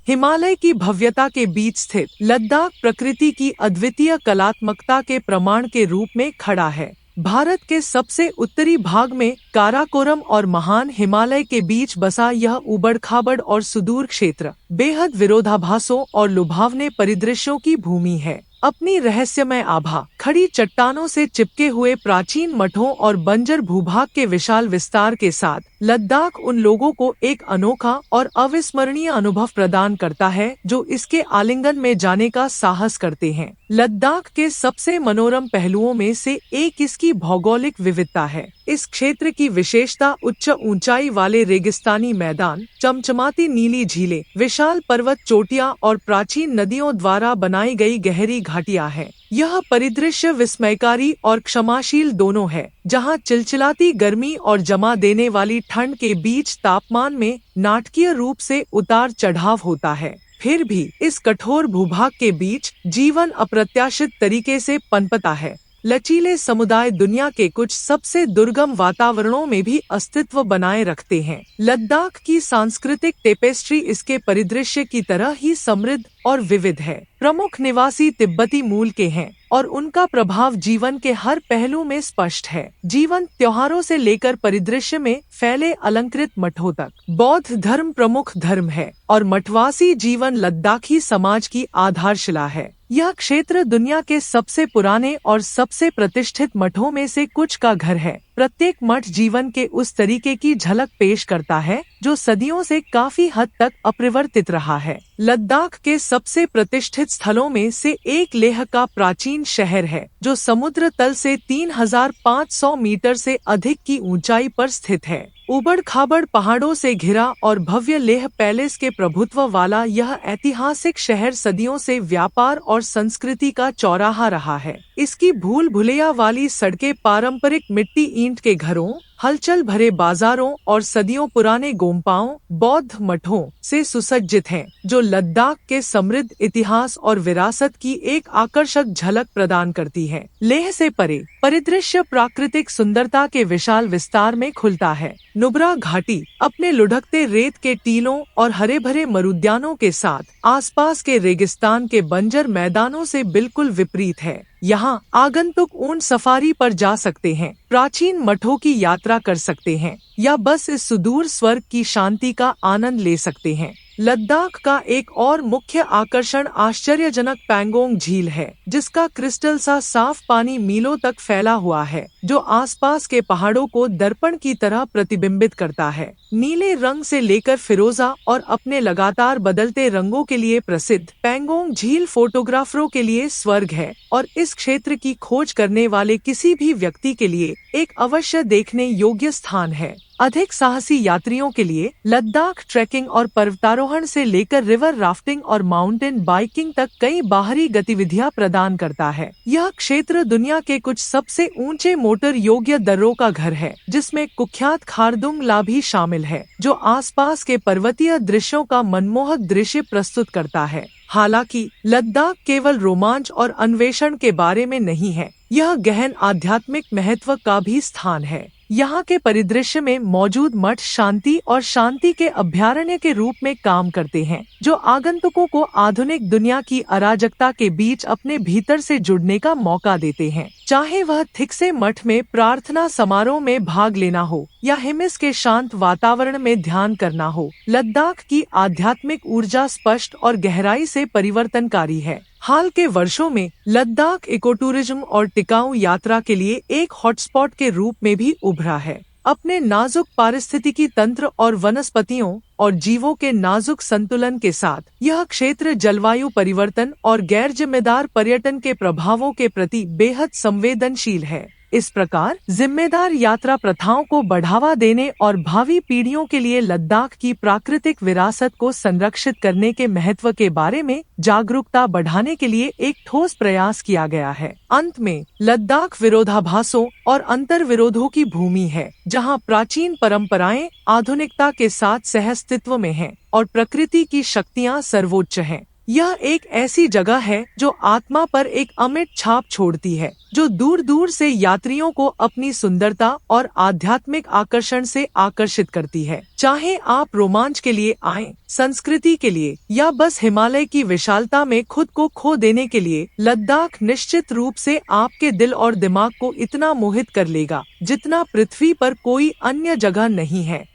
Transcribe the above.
हिमालय की भव्यता के बीच स्थित लद्दाख प्रकृति की अद्वितीय कलात्मकता के प्रमाण के रूप में खड़ा है। भारत के सबसे उत्तरी भाग में काराकोरम और महान हिमालय के बीच बसा यह उबड़-खाबड़ और सुदूर क्षेत्र बेहद विरोधाभासों और लुभावने परिदृश्यों की भूमि है। अपनी रहस्यमय आभा, खड़ी चट्टानों से चिपके हुए प्राचीन मठों और बंजर भूभाग के विशाल विस्तार के साथ लद्दाख उन लोगों को एक अनोखा और अविस्मरणीय अनुभव प्रदान करता है जो इसके आलिंगन में जाने का साहस करते हैं। लद्दाख के सबसे मनोरम पहलुओं में से एक इसकी भौगोलिक विविधता है। इस क्षेत्र की विशेषता उच्च ऊंचाई वाले रेगिस्तानी मैदान, चमचमाती नीली झीलें, विशाल पर्वत चोटियां और प्राचीन नदियों द्वारा बनाई गई गहरी घाटियां है। यह परिदृश्य विस्मयकारी और क्षमाशील दोनों है, जहां चिलचिलाती गर्मी और जमा देने वाली ठंड के बीच तापमान में नाटकीय रूप से उतार चढ़ाव होता है। फिर भी इस कठोर भूभाग के बीच जीवन अप्रत्याशित तरीके से पनपता है। लचीले समुदाय दुनिया के कुछ सबसे दुर्गम वातावरणों में भी अस्तित्व बनाए रखते हैं। लद्दाख की सांस्कृतिक टेपेस्ट्री इसके परिदृश्य की तरह ही समृद्ध और विविध है। प्रमुख निवासी तिब्बती मूल के हैं और उनका प्रभाव जीवन के हर पहलू में स्पष्ट है। जीवन त्योहारों से लेकर परिदृश्य में फैले अलंकृत मठों तक बौद्ध धर्म प्रमुख धर्म है और मठवासी जीवन लद्दाखी समाज की आधारशिला है। यह क्षेत्र दुनिया के सबसे पुराने और सबसे प्रतिष्ठित मठों में से कुछ का घर है। प्रत्येक मठ जीवन के उस तरीके की झलक पेश करता है जो सदियों से काफी हद तक अपरिवर्तित रहा है। लद्दाख के सबसे प्रतिष्ठित स्थलों में से एक लेह का प्राचीन शहर है, जो समुद्र तल से 3500 मीटर से अधिक की ऊंचाई पर स्थित है। उबड़-खाबड़ पहाड़ों से घिरा और भव्य लेह पैलेस के प्रभुत्व वाला यह ऐतिहासिक शहर सदियों से व्यापार और संस्कृति का चौराहा रहा है। इसकी भूल भुलैया वाली सड़कें पारंपरिक मिट्टी ईंट के घरों, हलचल भरे बाजारों और सदियों पुराने गोम्पाओं, बौद्ध मठों से सुसज्जित हैं, जो लद्दाख के समृद्ध इतिहास और विरासत की एक आकर्षक झलक प्रदान करती है। लेह से परे परिदृश्य प्राकृतिक सुंदरता के विशाल विस्तार में खुलता है। नुब्रा घाटी अपने लुढ़कते रेत के टीलों और हरे भरे मरुद्यानों के साथ आसपास के रेगिस्तान के बंजर मैदानों से बिल्कुल विपरीत है। यहाँ आगंतुक ऊंट सफारी पर जा सकते हैं, प्राचीन मठों की यात्रा कर सकते हैं या बस इस सुदूर स्वर्ग की शांति का आनंद ले सकते हैं। लद्दाख का एक और मुख्य आकर्षण आश्चर्यजनक पैंगोंग झील है, जिसका क्रिस्टल सा साफ पानी मीलों तक फैला हुआ है, जो आसपास के पहाड़ों को दर्पण की तरह प्रतिबिंबित करता है। नीले रंग से लेकर फिरोजा और अपने लगातार बदलते रंगों के लिए प्रसिद्ध पैंगोंग झील फोटोग्राफरों के लिए स्वर्ग है और इस क्षेत्र की खोज करने वाले किसी भी व्यक्ति के लिए एक अवश्य देखने योग्य स्थान है। अधिक साहसी यात्रियों के लिए लद्दाख ट्रैकिंग और पर्वतारोहण से लेकर रिवर राफ्टिंग और माउंटेन बाइकिंग तक कई बाहरी गतिविधियां प्रदान करता है। यह क्षेत्र दुनिया के कुछ सबसे ऊंचे मोटर योग्य दर्रों का घर है, जिसमें कुख्यात खारदुंग ला भी शामिल है, जो आसपास के पर्वतीय दृश्यों का मनमोहक दृश्य प्रस्तुत करता है। हालांकि लद्दाख केवल रोमांच और अन्वेषण के बारे में नहीं है, यह गहन आध्यात्मिक महत्व का भी स्थान है। यहाँ के परिदृश्य में मौजूद मठ शांति और शांति के अभयारण्य के रूप में काम करते हैं, जो आगंतुकों को आधुनिक दुनिया की अराजकता के बीच अपने भीतर से जुड़ने का मौका देते हैं। चाहे वह थिक्से मठ में प्रार्थना समारोह में भाग लेना हो या हिमिस के शांत वातावरण में ध्यान करना हो, लद्दाख की आध्यात्मिक ऊर्जा स्पष्ट और गहराई से परिवर्तनकारी है। हाल के वर्षों में लद्दाख इकोटूरिज्म और टिकाऊ यात्रा के लिए एक हॉटस्पॉट के रूप में भी उभरा है। अपने नाजुक पारिस्थितिकी तंत्र और वनस्पतियों और जीवों के नाजुक संतुलन के साथ यह क्षेत्र जलवायु परिवर्तन और गैर जिम्मेदार पर्यटन के प्रभावों के प्रति बेहद संवेदनशील है। इस प्रकार जिम्मेदार यात्रा प्रथाओं को बढ़ावा देने और भावी पीढ़ियों के लिए लद्दाख की प्राकृतिक विरासत को संरक्षित करने के महत्व के बारे में जागरूकता बढ़ाने के लिए एक ठोस प्रयास किया गया है। अंत में लद्दाख विरोधाभासों और अंतर्विरोधों की भूमि है, जहां प्राचीन परंपराएं आधुनिकता के साथ सहअस्तित्व में हैं और प्रकृति की शक्तियां सर्वोच्च हैं। यह एक ऐसी जगह है जो आत्मा पर एक अमिट छाप छोड़ती है, जो दूर दूर से यात्रियों को अपनी सुंदरता और आध्यात्मिक आकर्षण से आकर्षित करती है। चाहे आप रोमांच के लिए आएं, संस्कृति के लिए या बस हिमालय की विशालता में खुद को खो देने के लिए, लद्दाख निश्चित रूप से आपके दिल और दिमाग को इतना मोहित कर लेगा जितना पृथ्वी पर कोई अन्य जगह नहीं है।